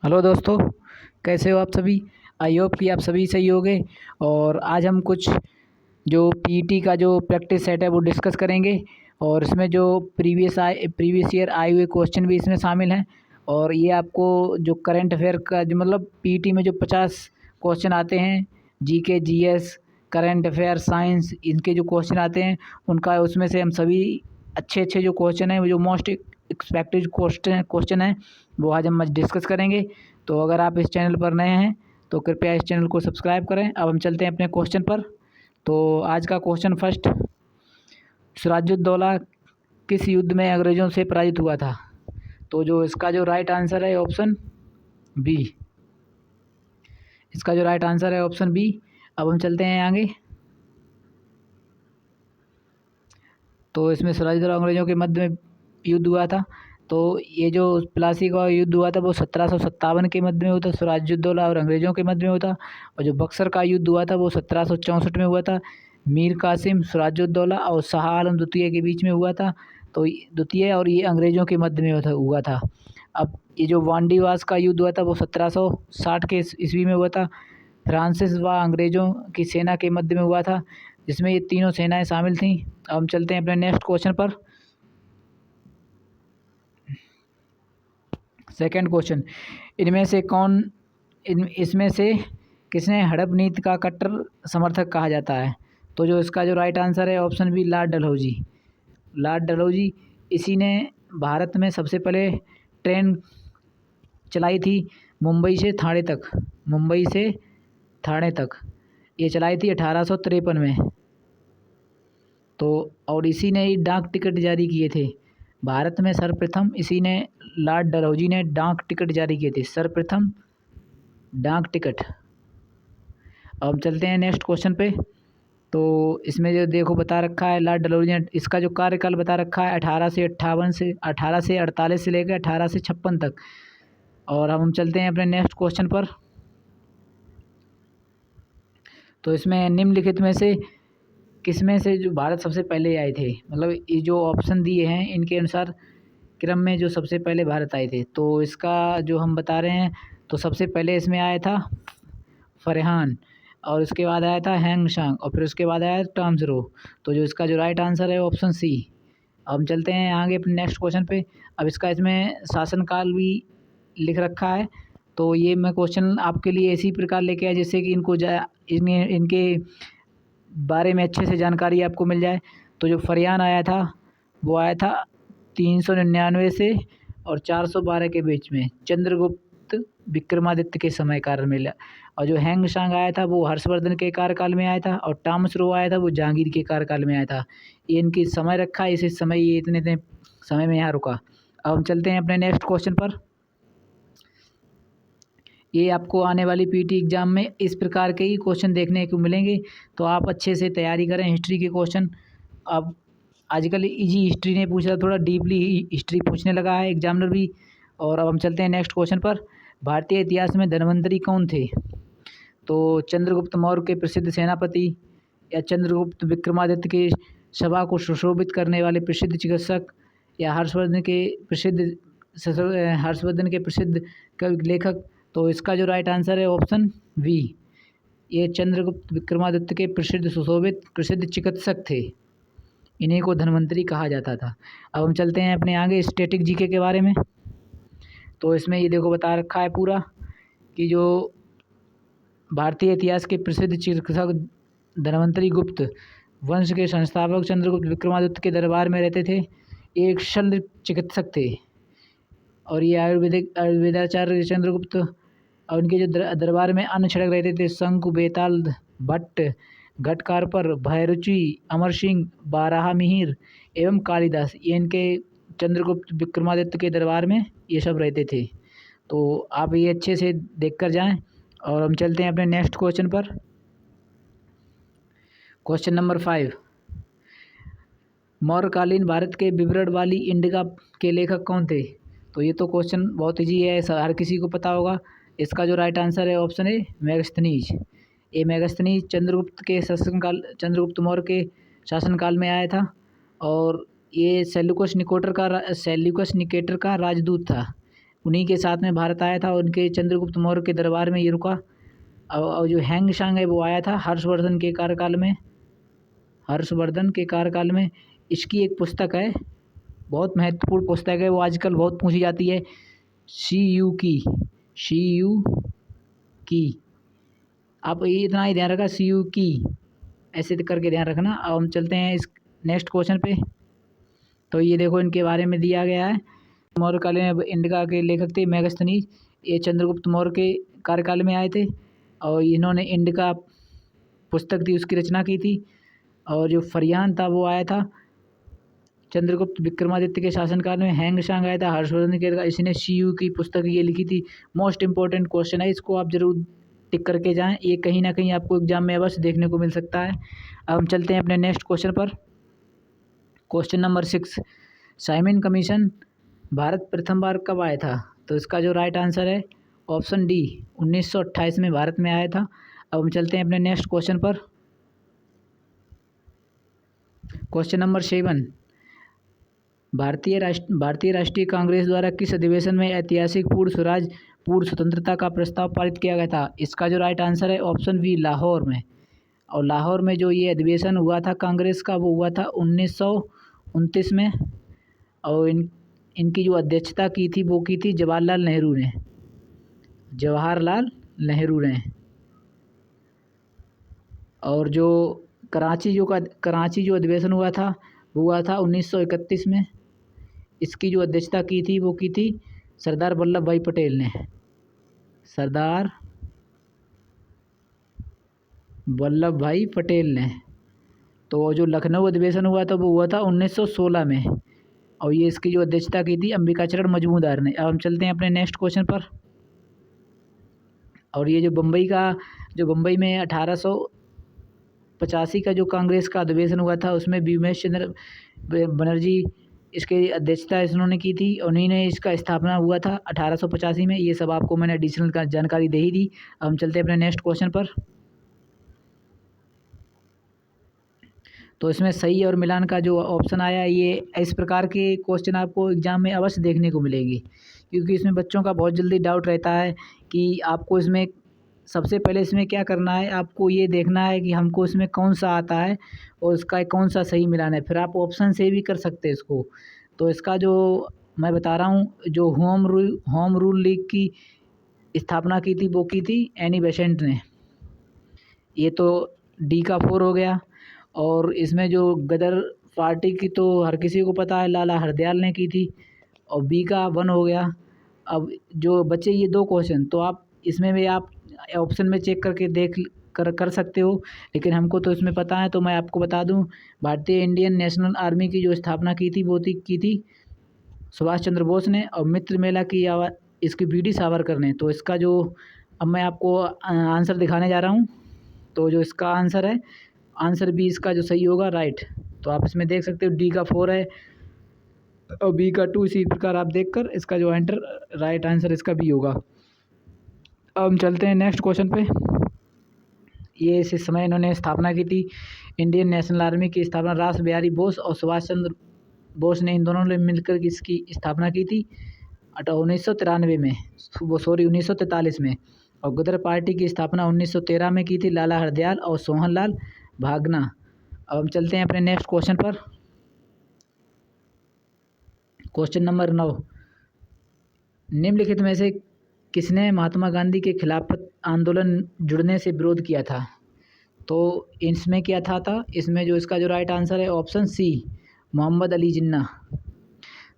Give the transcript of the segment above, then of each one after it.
Hello दोस्तों, कैसे हो आप सभी। आई होप कि आप सभी सही होंगे। और आज हम कुछ जो पीईटी का जो प्रैक्टिस सेट है वो डिस्कस करेंगे। और इसमें जो प्रीवियस ईयर आए हुए क्वेश्चन भी इसमें शामिल हैं। और ये आपको जो करंट अफेयर का जो मतलब पीईटी में जो 50 क्वेश्चन आते हैं, GK GS current affair science, इनके जो क्वेश्चन आते हैं उनका उसमें से हम सभी अच्छे अच्छे जो क्वेश्चन हैं, वो जो मोस्ट एक्सपेक्टेड क्वेश्चन है वो आज हम डिस्कस करेंगे। तो अगर आप इस चैनल पर नए हैं तो कृपया इस चैनल को सब्सक्राइब करें। अब हम चलते हैं अपने क्वेश्चन पर। तो आज का क्वेश्चन फर्स्ट, सिराजुद्दौला किस युद्ध में अंग्रेज़ों से पराजित हुआ था। तो जो इसका जो राइट आंसर है ऑप्शन बी। इसका जो राइट आंसर है ऑप्शन बी। अब हम चलते हैं आगे। तो इसमें सिराजुद्दौला अंग्रेज़ों के मध्य में युद्ध हुआ था। तो ये जो प्लासी का युद्ध हुआ था वो 1757 के मध्य में हुआ था, सिराजुद्दौला और अंग्रेज़ों के मध्य में हुआ था। और जो बक्सर का युद्ध हुआ था वो 1764 में हुआ था, मीर कासिम, सिराजुद्दौला और शाह आलम द्वितीय के बीच में हुआ था। तो द्वितीय और ये अंग्रेज़ों के मध्य में हुआ था। अब ये जो वांडीवास का युद्ध हुआ था वो 1760 के ईस्वी में हुआ था, फ्रांसिस व अंग्रेज़ों की सेना के मध्य में हुआ था, जिसमें ये तीनों सेनाएं शामिल थीं। अब हम चलते हैं अपने नेक्स्ट क्वेश्चन पर। सेकंड क्वेश्चन, इनमें से कौन इसमें से किसने हड़प नीति का कट्टर समर्थक कहा जाता है। तो जो इसका जो राइट आंसर है option B, Lord Dalhousie. Lord Dalhousie, इसी ने भारत में सबसे पहले ट्रेन चलाई थी मुंबई से ठाणे तक ये चलाई थी 1853 में। तो और इसी ने ही डाक टिकट जारी किए थे भारत में सर्वप्रथम। इसी ने, लॉर्ड डलहौजी ने डाक टिकट जारी किए थे, सर्वप्रथम डाक टिकट। अब हम चलते हैं नेक्स्ट क्वेश्चन पे। तो इसमें जो देखो बता रखा है, लॉर्ड डलहौजी ने इसका जो कार्यकाल बता रखा है 18 से 48 से लेकर 1856 तक। और अब हम चलते हैं अपने नेक्स्ट क्वेश्चन पर। तो इसमें निम्नलिखित में से किसमें से जो भारत सबसे पहले आए थे, मतलब ये जो ऑप्शन दिए हैं इनके अनुसार क्रम में जो सबसे पहले भारत आए थे। तो इसका जो हम बता रहे हैं, तो सबसे पहले इसमें आया था फरहान, और उसके बाद आया था हैंग शांग, और फिर उसके बाद आया टॉम्सरो। तो जो इसका जो राइट आंसर है ऑप्शन सी। अब हम चलते हैं आगे अपने नेक्स्ट क्वेश्चन पे। अब इसका इसमें शासनकाल भी लिख रखा है। तो ये मैं क्वेश्चन आपके लिए इसी प्रकार लेके आया जिससे कि इनके बारे में अच्छे से जानकारी आपको मिल जाए। तो जो फरहान आया था वो आया था 399 से और 412 के बीच में, चंद्रगुप्त विक्रमादित्य के समय काल में। और जो हैंग शांग आया था वो हर्षवर्धन के कार्यकाल में आया था, और टॉमस आया था वो जहांगीर के कार्यकाल में आया था। ये इनकी समय रखा है, इस समय ये इतने इतने समय में यहाँ रुका। अब हम चलते हैं अपने नेक्स्ट क्वेश्चन पर। ये आपको आने वाली पीटी एग्ज़ाम में इस प्रकार के ही क्वेश्चन देखने को मिलेंगे, तो आप अच्छे से तैयारी करें हिस्ट्री के क्वेश्चन। अब आजकल इजी हिस्ट्री ने पूछा, थोड़ा डीपली हिस्ट्री पूछने लगा है एग्जामिनर भी। और अब हम चलते हैं नेक्स्ट क्वेश्चन पर। भारतीय इतिहास में धन्वंतरी कौन थे। तो चंद्रगुप्त मौर्य के प्रसिद्ध सेनापति, या चंद्रगुप्त विक्रमादित्य के सभा को सुशोभित करने वाले प्रसिद्ध चिकित्सक, या हर्षवर्धन के प्रसिद्ध लेखक। तो इसका जो राइट आंसर है ऑप्शन वी, ये चंद्रगुप्त विक्रमादित्य के प्रसिद्ध सुशोभित प्रसिद्ध चिकित्सक थे, इन्हीं को धन्वंतरी कहा जाता था। अब हम चलते हैं अपने आगे स्टैटिक जीके के बारे में। तो इसमें ये देखो बता रखा है पूरा कि जो भारतीय इतिहास के प्रसिद्ध चिकित्सक धन्वंतरी गुप्त वंश के संस्थापक चंद्रगुप्त विक्रमादित्य के दरबार में रहते थे, एक शल्य चिकित्सक थे। और ये आयुर्वेदाचार्य चंद्रगुप्त, और उनके जो दरबार में अन्न छिड़क रहते थे शंकु, बेताल, भट्ट, घटकारपर, भयरुचि, अमर सिंह, बारह मिहिर एवं कालिदास, ये इनके चंद्रगुप्त विक्रमादित्य के दरबार में ये सब रहते थे। तो आप ये अच्छे से देख कर जाएँ। और हम चलते हैं अपने नेक्स्ट क्वेश्चन पर। क्वेश्चन नंबर 5, मौर्यकालीन भारत के विवरण वाली इंडिका के लेखक कौन थे। तो ये तो क्वेश्चन बहुत ईजी है, हर किसी को पता होगा। इसका जो राइट आंसर है ऑप्शन ए, मेगास्थनीज। ये मेगास्थनीज चंद्रगुप्त मौर्य के शासनकाल में आया था, और ये सेल्यूकस निकेटर का राजदूत था। उन्हीं के साथ में भारत आया था। उनके चंद्रगुप्त मौर्य के दरबार में ये रुका। और जो हैंग सांग है वो आया था हर्षवर्धन के कार्यकाल में। हर्षवर्धन के कार्यकाल में इसकी एक पुस्तक है, बहुत महत्वपूर्ण पुस्तक है, वो आजकल बहुत पूछी जाती है। सी यू की आप ये इतना ही ध्यान रखा, सी यू की ऐसे करके ध्यान रखना। अब हम चलते हैं इस नेक्स्ट क्वेश्चन पे। तो ये देखो इनके बारे में दिया गया है। मौर्य काल में इंडिका के लेखक थे मेगस्थनीज। ये चंद्रगुप्त मौर्य के कार्यकाल में आए थे और इन्होंने इंडिका पुस्तक थी उसकी रचना की थी। और जो फरियान था वो आया था चंद्रगुप्त विक्रमादित्य के शासनकाल में। हैंग सांग आया था हर्षवर्धन के, इसने सी यू की पुस्तक ये लिखी थी। मोस्ट इंपॉर्टेंट क्वेश्चन है, इसको आप जरूर टिक करके जाएं, ये कहीं ना कहीं आपको एग्जाम में अवश्य देखने को मिल सकता है। अब हम चलते हैं अपने नेक्स्ट क्वेश्चन पर। Question number 6, Simon commission Bharat प्रथम बार कब आया था? तो इसका जो राइट आंसर है ऑप्शन डी, 1928 में भारत में आया था। अब हम चलते हैं अपने नेक्स्ट क्वेश्चन पर। क्वेश्चन नंबर 7, भारतीय राष्ट्रीय कांग्रेस द्वारा किस अधिवेशन में ऐतिहासिक पूर्ण स्वतंत्रता का प्रस्ताव पारित किया गया था? इसका जो राइट आंसर है ऑप्शन बी, लाहौर में। और लाहौर में जो ये अधिवेशन हुआ था कांग्रेस का वो हुआ था 1929 में। और इनकी जो अध्यक्षता की थी वो की थी जवाहरलाल नेहरू ने। और जो कराची जो अधिवेशन हुआ था वो हुआ था 1931 में। इसकी जो अध्यक्षता की थी वो की थी सरदार वल्लभ भाई पटेल ने। तो जो लखनऊ अधिवेशन हुआ था वो हुआ था 1916 में। और ये इसकी जो अध्यक्षता की थी अंबिकाचरण मजूमदार ने। अब हम चलते हैं अपने नेक्स्ट क्वेश्चन पर। और ये जो बम्बई में 1885 का जो कांग्रेस का अधिवेशन हुआ था उसमें भीमेश चंद्र बनर्जी इसके अध्यक्षता इन्होंने की थी। उन्हीं ने इसका स्थापना हुआ था 1885 में। ये सब आपको मैंने एडिशनल जानकारी दे ही दी। अब हम चलते हैं अपने नेक्स्ट क्वेश्चन पर। तो इसमें सही और मिलान का जो ऑप्शन आया, ये इस प्रकार के क्वेश्चन आपको एग्जाम में अवश्य देखने को मिलेंगे, क्योंकि इसमें बच्चों का बहुत जल्दी डाउट रहता है कि आपको इसमें सबसे पहले इसमें क्या करना है, आपको ये देखना है कि हमको इसमें कौन सा आता है और उसका कौन सा सही मिलान है। फिर आप ऑप्शन से भी कर सकते हैं इसको। तो इसका जो मैं बता रहा हूँ, जो होम रूल लीग की स्थापना की थी वो की थी एनी बेसेंट ने। ये तो डी का 4 हो गया। और इसमें जो गदर पार्टी की तो हर किसी को पता है, लाला हरदयाल ने की थी, और बी का 1 हो गया। अब जो बचे ये 2 क्वेश्चन, तो आप इसमें भी आप ऑप्शन में चेक करके कर सकते हो, लेकिन हमको तो इसमें पता है तो मैं आपको बता दूं। भारतीय इंडियन नेशनल आर्मी की जो स्थापना की थी वो की थी सुभाष चंद्र बोस ने, और मित्र मेला की इसकी वीडी सावरकर ने। तो इसका जो अब मैं आपको आंसर दिखाने जा रहा हूँ, तो जो इसका आंसर है, आंसर बी इसका जो सही होगा राइट। तो आप इसमें देख सकते हो डी का 4 है और बी का 2, इसी प्रकार आप देखकर इसका जो राइट आंसर इसका बी होगा। अब हम चलते हैं नेक्स्ट क्वेश्चन पे। ये इस समय इन्होंने स्थापना की थी इंडियन नेशनल आर्मी की स्थापना रास बिहारी बोस और सुभाष चंद्र बोस ने, इन दोनों ने मिलकर इसकी स्थापना की थी 1993 में, वो 1943 में। और गदर पार्टी की स्थापना 1913 में की थी लाला हरदयाल और सोहनलाल भागना। अब हम चलते हैं अपने नेक्स्ट क्वेश्चन पर। क्वेश्चन नंबर 9, निम्नलिखित में से किसने महात्मा गांधी के खिलाफत आंदोलन जुड़ने से विरोध किया था? तो इसमें क्या था इसमें जो इसका जो राइट आंसर है ऑप्शन सी, मोहम्मद अली जिन्ना।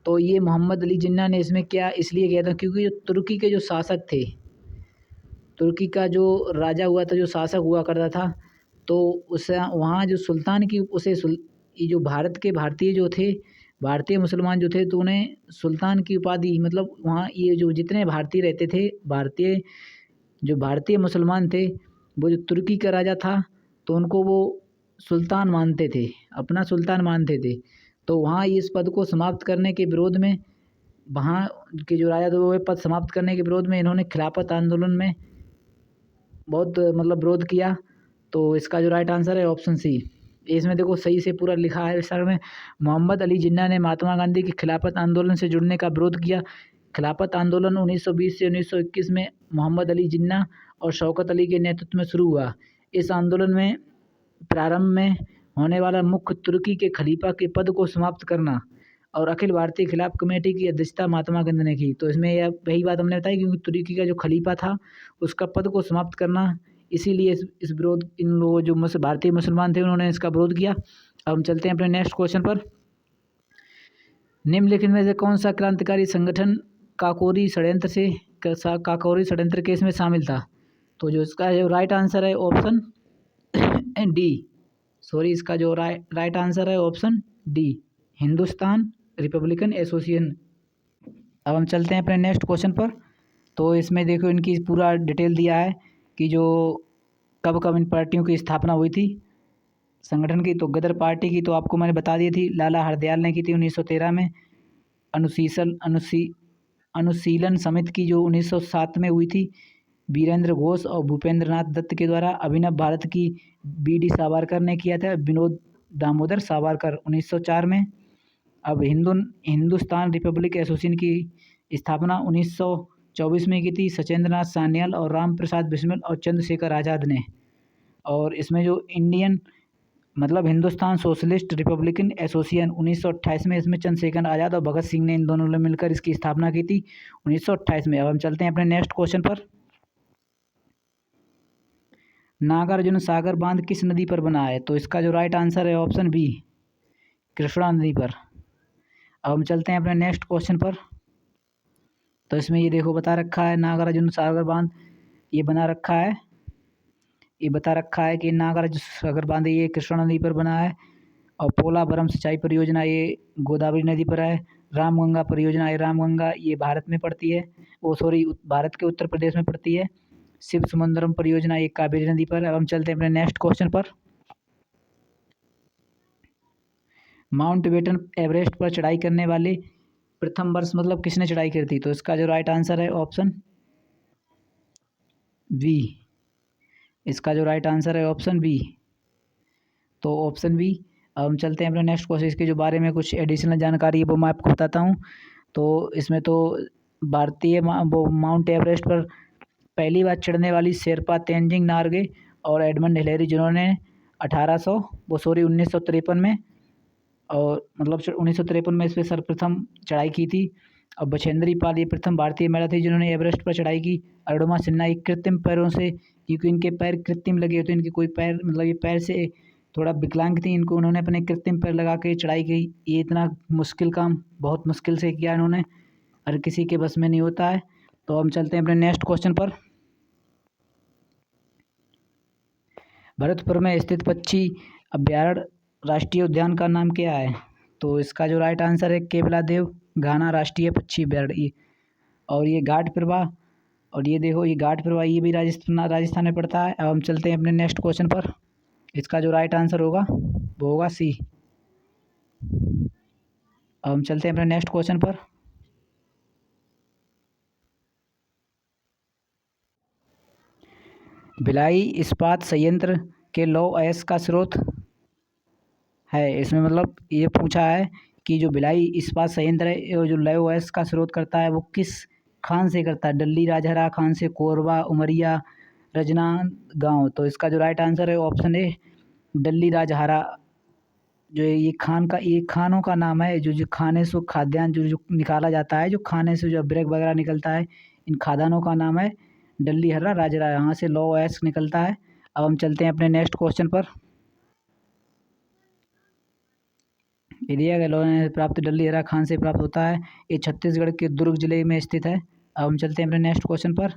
तो ये मोहम्मद अली जिन्ना ने इसमें क्या इसलिए किया था क्योंकि जो तुर्की के जो शासक थे, तुर्की का जो राजा हुआ था, जो शासक हुआ करता था, तो उसे वहाँ जो सुल्तान की ये जो भारतीय जो थे, भारतीय मुसलमान जो थे, तो उन्हें सुल्तान की उपाधि, मतलब वहाँ ये जो जितने भारतीय रहते थे, भारतीय मुसलमान थे, वो जो तुर्की का राजा था तो उनको वो सुल्तान मानते थे, अपना सुल्तान मानते थे। तो वहाँ इस पद को समाप्त करने के विरोध में, वहाँ के जो राजा थे वो पद समाप्त करने के विरोध में इन्होंने खिलाफत आंदोलन में बहुत विरोध किया। तो इसका जो राइट आंसर है ऑप्शन सी। इसमें देखो सही से पूरा लिखा है विस्तार में, मोहम्मद अली जिन्ना ने महात्मा गांधी के खिलाफत आंदोलन से जुड़ने का विरोध किया। खिलाफत आंदोलन 1920 से 1921 में मोहम्मद अली जिन्ना और शौकत अली के नेतृत्व में शुरू हुआ। इस आंदोलन में प्रारंभ में होने वाला मुख्य तुर्की के खलीफा के पद को समाप्त करना और अखिल भारतीय खिलाफ कमेटी की अध्यक्षता महात्मा गांधी ने की। तो इसमें यह वही बात हमने बताई, क्योंकि तुर्की का जो खलीफा था उसका पद को समाप्त करना, इसीलिए इस विरोध इन लोगों जो भारतीय मुसलमान थे उन्होंने इसका विरोध किया। अब हम चलते हैं अपने नेक्स्ट क्वेश्चन पर। निम्नलिखित में से कौन सा क्रांतिकारी संगठन काकोरी षड्यंत्र केस में शामिल था? तो जो इसका जो राइट आंसर है ऑप्शन डी, इसका जो राइट आंसर है option D, Hindustan Republican association. अब हम चलते हैं अपने नेक्स्ट क्वेश्चन पर। तो इसमें देखो इनकी पूरा डिटेल दिया है कि जो कब कब इन पार्टियों की स्थापना हुई थी संगठन की। तो गदर पार्टी की तो आपको मैंने बता दी थी, लाला हरदयाल ने की थी 1913 में। अनुशीलन समिति की जो 1907 में हुई थी वीरेंद्र घोष और भूपेंद्र नाथ दत्त के द्वारा। अभिनव भारत की बी.डी. सावरकर ने किया था, विनोद दामोदर सावरकर 1904 में। अब हिंदुस्तान रिपब्लिक एसोसिएशन की स्थापना 1924 में की थी सचेंद्र नाथ सान्याल और राम प्रसाद बिस्मिल और चंद्रशेखर आज़ाद ने। और इसमें जो हिंदुस्तान सोशलिस्ट रिपब्लिकन एसोसिएशन 1928 में, इसमें चंद्रशेखर आज़ाद और भगत सिंह ने इन दोनों ने मिलकर इसकी स्थापना की थी 1928 में। अब हम चलते हैं अपने नेक्स्ट क्वेश्चन पर। नागार्जुन सागर बांध किस नदी पर बना है? तो इसका जो राइट आंसर है ऑप्शन बी, कृष्णा नदी पर। अब हम चलते हैं अपने नेक्स्ट क्वेश्चन पर। तो इसमें ये देखो बता रखा है नागार्जुन सागर बांध ये बता रखा है कि नागार्जुन सागर बांध ये कृष्णा नदी पर बना है। और पोलावरम सिंचाई परियोजना ये गोदावरी नदी पर है। रामगंगा परियोजना ये रामगंगा ये भारत में पड़ती है, भारत के उत्तर प्रदेश में पड़ती है। शिव समुद्रम परियोजना ये कावेरी नदी पर। अब हम चलते हैं अपने नेक्स्ट क्वेश्चन पर। माउंटबेटन एवरेस्ट पर चढ़ाई करने वाले प्रथम वर्ष किसने चढ़ाई की थी? तो इसका जो राइट आंसर है ऑप्शन बी, इसका जो राइट आंसर है ऑप्शन बी, तो ऑप्शन बी। अब हम चलते हैं अपने नेक्स्ट क्वेश्चन। इसके जो बारे में कुछ एडिशनल जानकारी है वो मैं आपको बताता हूँ। तो इसमें तो भारतीय माउंट एवरेस्ट पर पहली बार चढ़ने वाली शेरपा तेंजिंग नार्गे और एडमंड हिलेरी, जिन्होंने 1953 में और 1953 में इस पर सर्वप्रथम चढ़ाई की थी। अब बछेंद्री पाल ये प्रथम भारतीय महिला थी जिन्होंने एवरेस्ट पर चढ़ाई की। अरुणिमा सिन्हा एक कृत्रिम पैरों से, क्योंकि इनके पैर कृत्रिम लगे होते, इनके कोई पैर ये पैर से थोड़ा विकलांग थी, उन्होंने अपने कृत्रिम पैर लगा के चढ़ाई की। ये इतना मुश्किल काम बहुत मुश्किल से किया इन्होंने, हर किसी के बस में नहीं होता है। तो हम चलते हैं अपने नेक्स्ट क्वेश्चन पर। भरतपुर में स्थित पक्षी अभ्यारण्य राष्ट्रीय उद्यान का नाम क्या है? तो इसका जो राइट आंसर है केवलादेव घाना राष्ट्रीय पक्षी अभ्यारण्य। और ये घाट प्रवाह, और ये देखो ये घाट प्रवाह ये भी राजस्थान में पड़ता है। अब हम चलते हैं अपने नेक्स्ट क्वेश्चन पर। इसका जो राइट आंसर होगा वो होगा सी। अब हम चलते हैं अपने नेक्स्ट क्वेश्चन पर। भिलाई इस्पात संयंत्र के लौह अयस्क का स्रोत है। इसमें ये पूछा है कि जो भिलाई इस्पात संयंत्र है जो लौह अयस्क का स्रोत करता है वो किस खान से करता है? डल्ली राजहरा खान से, कोरबा, उमरिया, राजनांदगांव। तो इसका जो राइट आंसर है ऑप्शन ए, डल्ली राजहरा। जो ये खानों का नाम है, जो खाने से खाद्यान्न जो निकाला जाता है, जो खाने से जो ब्रेक वगैरह निकलता है, इन खादानों का नाम है डल्ली हर्रा राजरा, यहाँ से लौह अयस्क निकलता है। अब हम चलते हैं अपने नेक्स्ट क्वेश्चन पर। ये दिया गया लौह प्राप्त डल्ली हरा खान से प्राप्त होता है। ये छत्तीसगढ़ के दुर्ग जिले में स्थित है। अब हम चलते हैं अपने नेक्स्ट क्वेश्चन पर।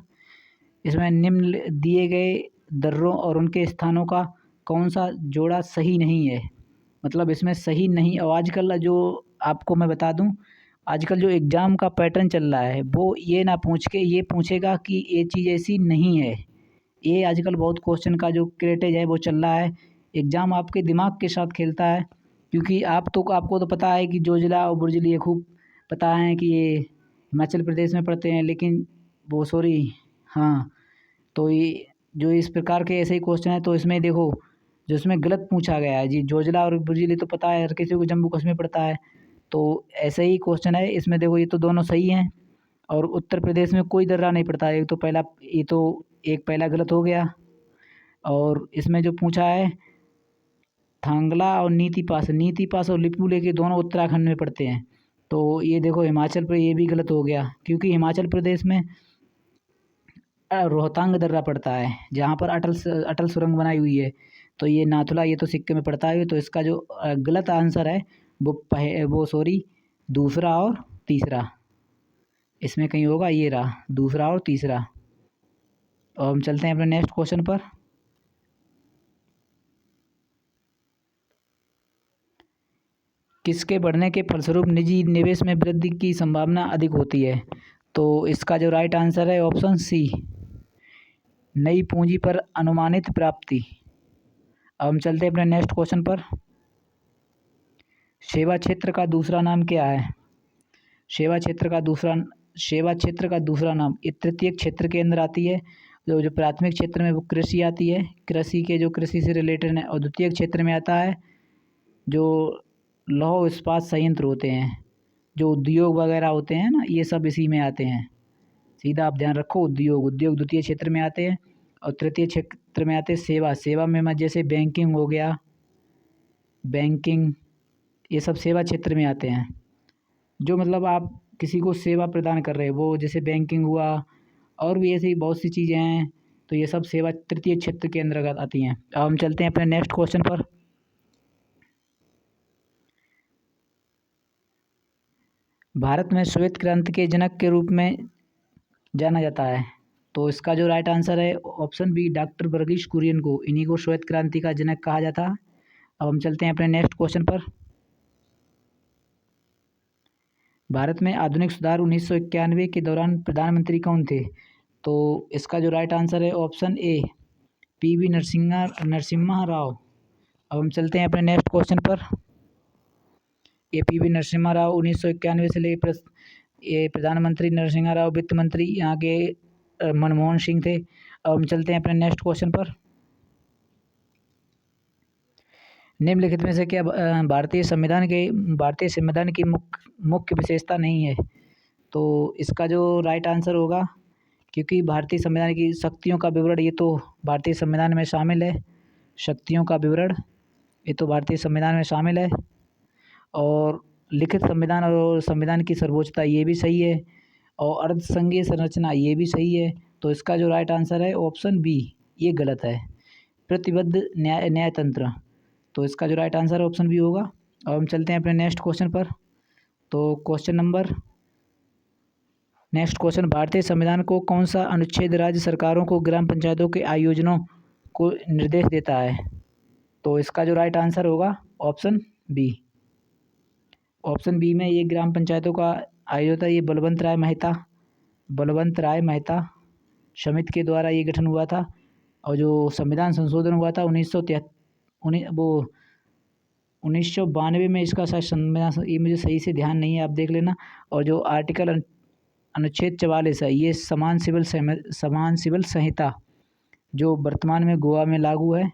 इसमें निम्न दिए गए दर्रों और उनके स्थानों का कौन सा जोड़ा सही नहीं है? इसमें सही नहीं। और आजकल जो आपको मैं बता दूं, आजकल जो एग्ज़ाम का पैटर्न चल रहा है वो ये ना पूछ के ये पूछेगा कि ये चीज़ ऐसी नहीं है। ये आजकल बहुत क्वेश्चन का जो क्रेटेज है वो चल रहा है। एग्ज़ाम आपके दिमाग के साथ खेलता है, क्योंकि आपको तो पता है कि जोजिला और बुर्जिली ये खूब पता है कि ये हिमाचल प्रदेश में पड़ते हैं, लेकिन हाँ, तो ये जो इस प्रकार के ऐसे ही क्वेश्चन है। तो इसमें देखो जो इसमें गलत पूछा गया है जी, जोजिला और बुर्जिली तो पता है हर किसी को जम्मू कश्मीर पड़ता है, तो ऐसे ही क्वेश्चन है। इसमें देखो ये तो दोनों सही हैं। और उत्तर प्रदेश में कोई दर्रा नहीं पड़ता है। ये तो एक पहला गलत हो गया। और इसमें जो पूछा है थांगला और नीति पास और लिपुलेख के दोनों उत्तराखंड में पड़ते हैं। तो ये देखो हिमाचल प्रदेश, ये भी गलत हो गया क्योंकि हिमाचल प्रदेश में रोहतांग दर्रा पड़ता है जहाँ पर अटल सुरंग बनाई हुई है। तो ये नाथुला, ये तो सिक्किम में पड़ता है। तो इसका जो गलत आंसर है वो सॉरी दूसरा और तीसरा, इसमें कहीं होगा, ये रहा दूसरा और तीसरा। और हम चलते हैं अपने नेक्स्ट क्वेश्चन पर। किसके बढ़ने के फलस्वरूप निजी निवेश में वृद्धि की संभावना अधिक होती है? तो इसका जो राइट आंसर है ऑप्शन सी, नई पूंजी पर अनुमानित प्राप्ति। अब हम चलते हैं अपने नेक्स्ट क्वेश्चन पर। सेवा क्षेत्र का दूसरा नाम क्या है? सेवा क्षेत्र का दूसरा नाम, ये तृतीयक क्षेत्र के अंदर आती है। जो प्राथमिक क्षेत्र में वो कृषि आती है, कृषि से रिलेटेड है। और द्वितीयक क्षेत्र में आता है जो लौह इस्पात संयंत्र होते हैं, जो उद्योग वगैरह होते हैं ना, ये सब इसी में आते हैं। सीधा आप ध्यान रखो, उद्योग द्वितीय क्षेत्र में आते हैं। और तृतीय क्षेत्र में आते हैं सेवा में मैं जैसे बैंकिंग हो गया, ये सब सेवा क्षेत्र में आते हैं। जो मतलब आप किसी को सेवा प्रदान कर रहे हैं, वो जैसे बैंकिंग हुआ, और भी ऐसी बहुत सी चीज़ें हैं। तो ये सब सेवा तृतीय क्षेत्र के अंतर्गत आती हैं। अब हम चलते हैं अपने नेक्स्ट क्वेश्चन पर। भारत में श्वेत क्रांति के जनक के रूप में जाना जाता है। तो इसका जो राइट आंसर है option B, doctor Verghese Kurien को, इन्हीं को श्वेत क्रांति का जनक कहा जाता है। अब हम चलते हैं अपने नेक्स्ट क्वेश्चन पर। भारत में आधुनिक सुधार 1991 के दौरान प्रधानमंत्री कौन थे? तो इसका जो राइट आंसर है ऑप्शन ए, पीवी नरसिम्हा राव। अब हम चलते हैं अपने नेक्स्ट क्वेश्चन पर। ये पीवी नरसिम्हा राव 1991 से लेकर ये प्रधानमंत्री नरसिम्हा राव, वित्त मंत्री यहाँ के मनमोहन सिंह थे। अब हम चलते हैं अपने नेक्स्ट क्वेश्चन पर। निम्नलिखित में से क्या भारतीय संविधान की मुख्य विशेषता नहीं है? तो इसका जो राइट आंसर होगा, क्योंकि भारतीय संविधान की शक्तियों का विवरण, ये तो भारतीय संविधान में शामिल है। शक्तियों का विवरण ये तो भारतीय संविधान में शामिल है। और लिखित संविधान और संविधान की सर्वोच्चता, ये भी सही है। और अर्धसंघीय संरचना, ये भी सही है। तो इसका जो राइट आंसर है ऑप्शन बी, ये गलत है, प्रतिबद्ध न्यायतंत्र। तो इसका जो राइट आंसर ऑप्शन बी होगा। अब हम चलते हैं अपने नेक्स्ट क्वेश्चन पर। तो नेक्स्ट क्वेश्चन, भारतीय संविधान को कौन सा अनुच्छेद राज्य सरकारों को ग्राम पंचायतों के आयोजनों को निर्देश देता है? तो इसका जो राइट आंसर होगा ऑप्शन बी में ये ग्राम पंचायतों का आयोजन, ये बलवंत राय मेहता समिति के द्वारा ये गठन हुआ था। और जो संविधान संशोधन हुआ था 1992 में, इसका शायद संविधान, ये मुझे सही से ध्यान नहीं है, आप देख लेना। और जो अनुच्छेद 44 है, ये समान सिविल संहिता, जो वर्तमान में गोवा में लागू है।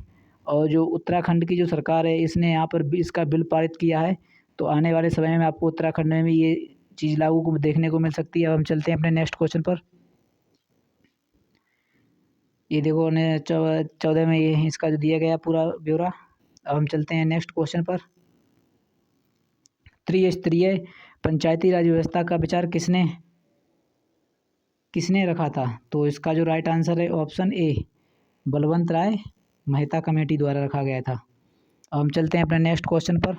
और जो उत्तराखंड की जो सरकार है, इसने यहाँ पर इसका बिल पारित किया है। तो आने वाले समय में आपको उत्तराखंड में भी ये चीज़ लागू देखने को मिल सकती है। अब हम चलते हैं अपने नेक्स्ट क्वेश्चन पर। ये देखो 14 में ये इसका जो दिया गया पूरा ब्यौरा। अब हम चलते हैं नेक्स्ट क्वेश्चन पर। त्रिस्तरीय पंचायती राज व्यवस्था का विचार किसने रखा था? तो इसका जो राइट आंसर है option A, Balwant Rai Mehta committee द्वारा रखा गया था। अब हम चलते हैं अपने नेक्स्ट क्वेश्चन पर।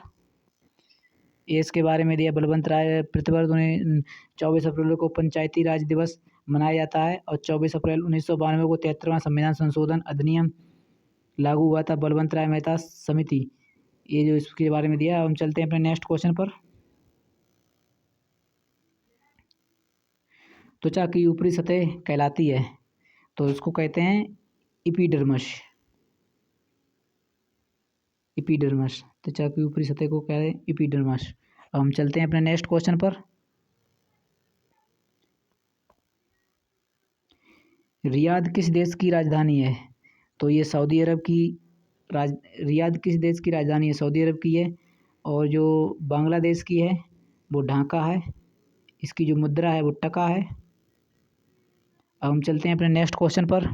इसके बारे में दिया, बलवंत राय, प्रतिवर्ष 24 अप्रैल को पंचायती राज दिवस मनाया जाता है। और 24 अप्रैल 1992 को 73वां संविधान संशोधन अधिनियम लागू हुआ था। बलवंत राय मेहता समिति, ये जो इसके बारे में दिया। हम चलते हैं अपने नेक्स्ट क्वेश्चन पर। त्वचा की ऊपरी सतह कहलाती है, तो इसको कहते हैं इपीडर्मस। त्वचा की ऊपरी सतह को कहते हैं इपीडर्मस। अब हम चलते हैं अपने नेक्स्ट क्वेश्चन पर। रियाद किस देश की राजधानी है? तो ये सऊदी अरब की रियाद किस देश की राजधानी है? सऊदी अरब की है। और जो बांग्लादेश की है वो ढाका है। इसकी जो मुद्रा है वो टका है। अब हम चलते हैं अपने नेक्स्ट क्वेश्चन पर।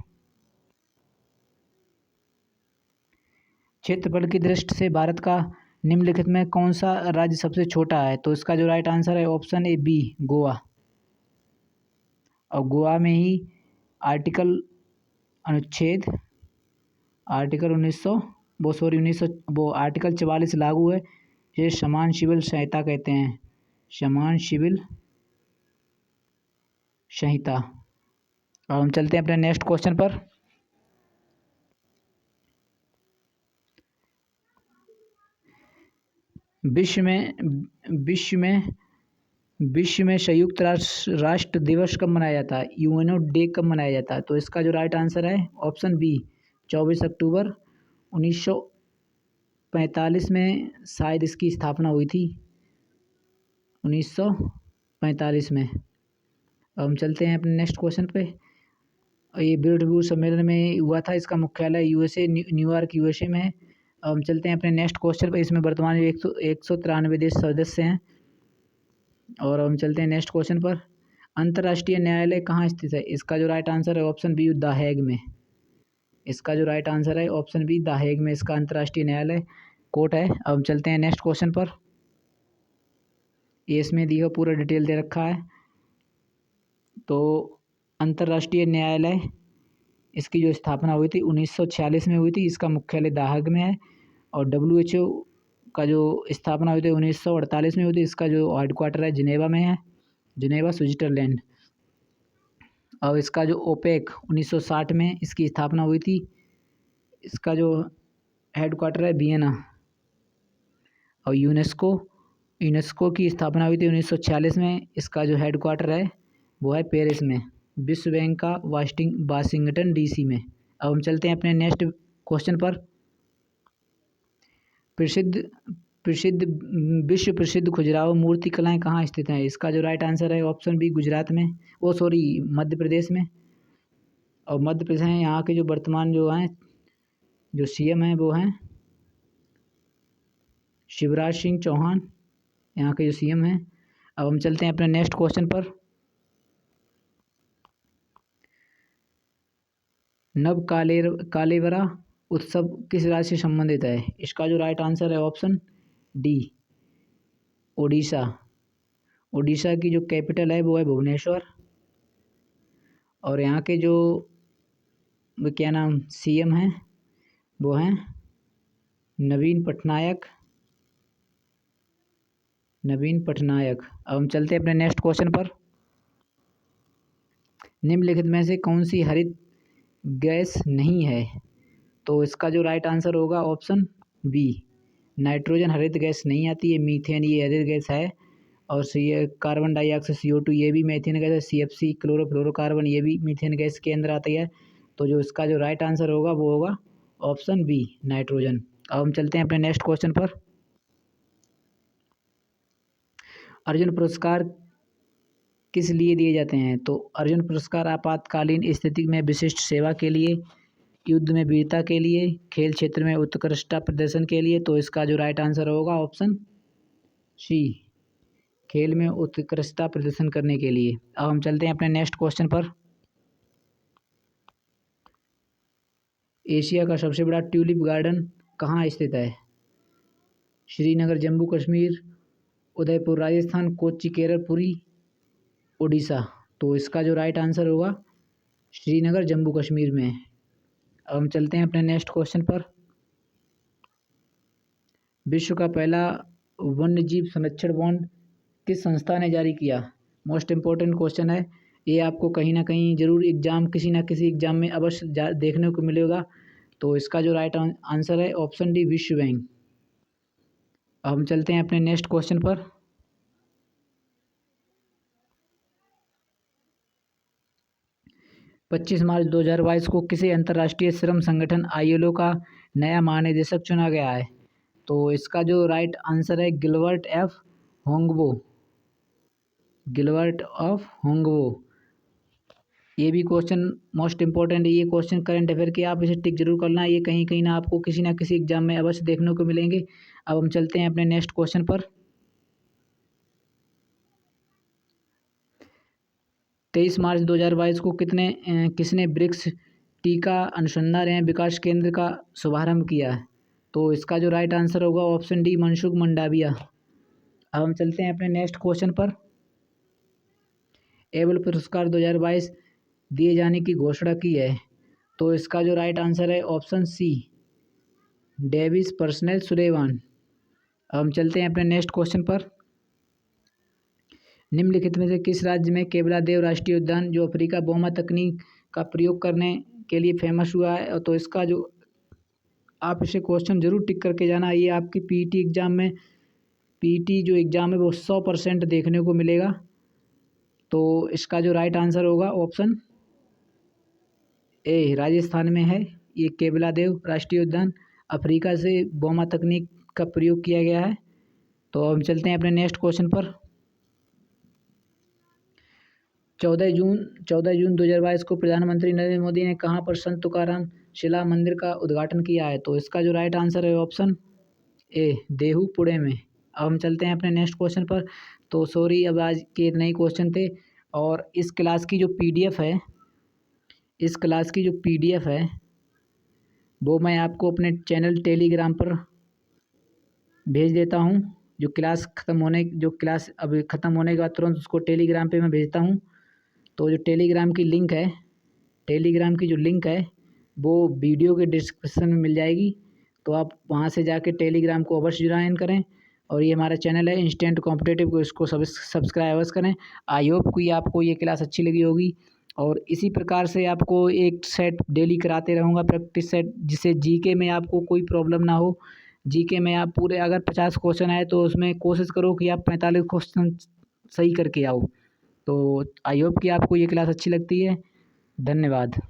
क्षेत्रफल की दृष्टि से भारत का निम्नलिखित में कौन सा राज्य सबसे छोटा है? तो इसका जो राइट आंसर है ऑप्शन ए बी, गोवा। और गोवा में ही आर्टिकल अनुच्छेद आर्टिकल 44 लागू है, ये समान सिविल संहिता कहते हैं, समान सिविल संहिता। अब हम चलते हैं अपने नेक्स्ट क्वेश्चन पर। विश्व में विश्व में विश्व में संयुक्त राष्ट्र दिवस कब मनाया जाता है? यूएनओ डे कब मनाया जाता है? तो इसका जो राइट आंसर है ऑप्शन बी, 24 अक्टूबर 1945 में शायद इसकी स्थापना हुई थी, 1945 में। अब हम चलते हैं अपने नेक्स्ट क्वेश्चन पे। ये बिल्डबुर सम्मेलन में हुआ था, इसका मुख्यालय यूएसए न्यूयॉर्क यूएसए में है। अब हम चलते हैं अपने नेक्स्ट क्वेश्चन पे। इसमें वर्तमान में 193 देश सदस्य हैं। और हम चलते हैं नेक्स्ट क्वेश्चन पर। अंतर्राष्ट्रीय न्यायालय कहाँ स्थित है? इसका जो राइट आंसर है ऑप्शन बी, द हेग में। इसका जो राइट आंसर है ऑप्शन बी, द हेग में इसका अंतर्राष्ट्रीय न्यायालय कोर्ट है। अब हम चलते हैं नेक्स्ट क्वेश्चन पर। ये इसमें दिया पूरा डिटेल दे रखा है। तो अंतर्राष्ट्रीय न्यायालय, इसकी जो स्थापना हुई थी 1946 में हुई थी, इसका मुख्यालय द हेग में है। और WHO का जो स्थापना हुई थी 1948 में हुई थी, इसका जो हेडक्वार्टर है जिनेवा में है, जिनेवा स्विट्जरलैंड। और इसका जो ओपेक 1960 में इसकी स्थापना हुई थी, इसका जो हेडक्वार्टर है वियना। और यूनेस्को की स्थापना हुई थी 1946 में, इसका जो हेडक्वार्टर है वो है पेरिस में। विश्व बैंक का वाशिंगटन DC में। अब हम चलते हैं अपने नेक्स्ट क्वेश्चन पर। विश्व प्रसिद्ध खजुराहो मूर्ति कलाएँ कहाँ स्थित हैं? इसका जो राइट आंसर है ऑप्शन बी, गुजरात में, मध्य प्रदेश में। और मध्य प्रदेश हैं, यहाँ के जो वर्तमान जो हैं जो CM हैं वो हैं शिवराज सिंह चौहान, यहाँ के जो CM हैं। अब हम चलते हैं अपने नेक्स्ट क्वेश्चन पर। नव कालेवरा उत्सव किस राज्य से संबंधित है? इसका जो राइट आंसर है ऑप्शन डी, ओडिशा। ओडिशा की जो कैपिटल है वो है भुवनेश्वर। और यहाँ के जो क्या नाम CM हैं वो हैं नवीन पटनायक। अब हम चलते हैं अपने नेक्स्ट क्वेश्चन पर। निम्नलिखित में से कौन सी हरित गैस नहीं है? तो इसका जो राइट आंसर होगा ऑप्शन बी, नाइट्रोजन हरित गैस नहीं आती है, मीथेन ये हरित गैस है। और कार्बन डाइऑक्साइड CO2 ये भी मीथेन गैस है, CFC क्लोरोफ्लोरोकार्बन ये भी मीथेन गैस के अंदर आती है। तो जो इसका जो राइट आंसर होगा वो होगा ऑप्शन बी, नाइट्रोजन। अब हम चलते हैं अपने नेक्स्ट क्वेश्चन पर। अर्जुन पुरस्कार किस लिए दिए जाते हैं? तो अर्जुन पुरस्कार आपातकालीन स्थिति में विशिष्ट सेवा के लिए, युद्ध में वीरता के लिए, खेल क्षेत्र में उत्कृष्टता प्रदर्शन के लिए। तो इसका जो राइट आंसर होगा ऑप्शन सी, खेल में उत्कृष्टता प्रदर्शन करने के लिए। अब हम चलते हैं अपने नेक्स्ट क्वेश्चन पर। एशिया का सबसे बड़ा ट्यूलिप गार्डन कहाँ स्थित है? श्रीनगर जम्मू कश्मीर, उदयपुर राजस्थान, कोच्चि केरल, पुरी उड़ीसा। तो इसका जो राइट आंसर होगा श्रीनगर जम्मू कश्मीर में। अब हम चलते हैं अपने नेक्स्ट क्वेश्चन पर। विश्व का पहला वन्यजीव संरक्षण बॉन्ड किस संस्था ने जारी किया? मोस्ट इम्पोर्टेंट क्वेश्चन है ये, आपको कहीं ना कहीं जरूर किसी ना किसी एग्जाम में अवश्य देखने को मिलेगा। तो इसका जो राइट आंसर है ऑप्शन डी, विश्व बैंक। अब हम चलते हैं अपने नेक्स्ट क्वेश्चन पर। पच्चीस मार्च 2022 को किसे अंतर्राष्ट्रीय श्रम संगठन ILO का नया महानिदेशक चुना गया है? तो इसका जो राइट आंसर है गिलबर्ट ऑफ होंगवो। ये भी क्वेश्चन मोस्ट इम्पोर्टेंट है, ये क्वेश्चन करंट अफेयर के, आप इसे टिक जरूर करना, ये कहीं कहीं ना आपको किसी ना किसी एग्जाम में अवश्य देखने को मिलेंगे। अब हम चलते हैं अपने नेक्स्ट क्वेश्चन पर। 23 मार्च 2022 को किसने ब्रिक्स टीका अनुसंधान एवं विकास केंद्र का शुभारंभ किया है? तो इसका जो राइट आंसर होगा ऑप्शन डी, मनसुख मंडाविया। अब हम चलते हैं अपने नेक्स्ट क्वेश्चन पर। एबल पुरस्कार 2022 दिए जाने की घोषणा की है, तो इसका जो राइट आंसर है option C, Davis personnel Sullivan. अब हम चलते हैं अपने नेक्स्ट क्वेश्चन पर। निम्नलिखित में से किस राज्य में केवलादेव राष्ट्रीय उद्यान जो अफ्रीका बोमा तकनीक का प्रयोग करने के लिए फेमस हुआ है? तो इसका जो आप इसे क्वेश्चन जरूर टिक करके जाना, ये आपकी पीटी एग्जाम में, पीटी जो एग्ज़ाम है वो 100% देखने को मिलेगा। तो इसका जो राइट आंसर होगा ऑप्शन ए, राजस्थान में है ये केवलादेव राष्ट्रीय उद्यान। अफ्रीका से बोमा तकनीक का प्रयोग किया गया है। तो हम चलते हैं अपने नेक्स्ट क्वेश्चन पर। 14 जून 2022 को प्रधानमंत्री नरेंद्र मोदी ने कहाँ पर संत तुकाराम शिला मंदिर का उद्घाटन किया है? तो इसका जो राइट आंसर है ऑप्शन ए, देहू पुणे में। अब हम चलते हैं अपने नेक्स्ट क्वेश्चन पर। तो सॉरी, अब आज के नए क्वेश्चन थे, और इस क्लास की जो पीडीएफ है, इस क्लास की जो पीडीएफ है वो मैं आपको अपने चैनल टेलीग्राम पर भेज देता हूँ। जो क्लास अभी ख़त्म होने के बाद तुरंत उसको टेलीग्राम पे मैं भेजता हूँ। तो जो टेलीग्राम की लिंक है, टेलीग्राम की जो लिंक है वो वीडियो के डिस्क्रिप्शन में मिल जाएगी। तो आप वहाँ से जाके टेलीग्राम को अवश्य ज्वाइन करें। और ये हमारा चैनल है इंस्टेंट कॉम्पिटिटिव को, इसको सब्सक्राइब अवश्य करें। आई होप कि आपको ये क्लास अच्छी लगी होगी, और इसी प्रकार से आपको एक सेट डेली कराते रहूँगा, प्रैक्टिस सेट, जिससे जीके में आपको कोई प्रॉब्लम ना हो। जीके में आप पूरे अगर 50 क्वेश्चन आए तो उसमें कोशिश करो कि आप 45 क्वेश्चन सही करके आओ। तो आई होप कि आपको ये क्लास अच्छी लगती है। धन्यवाद।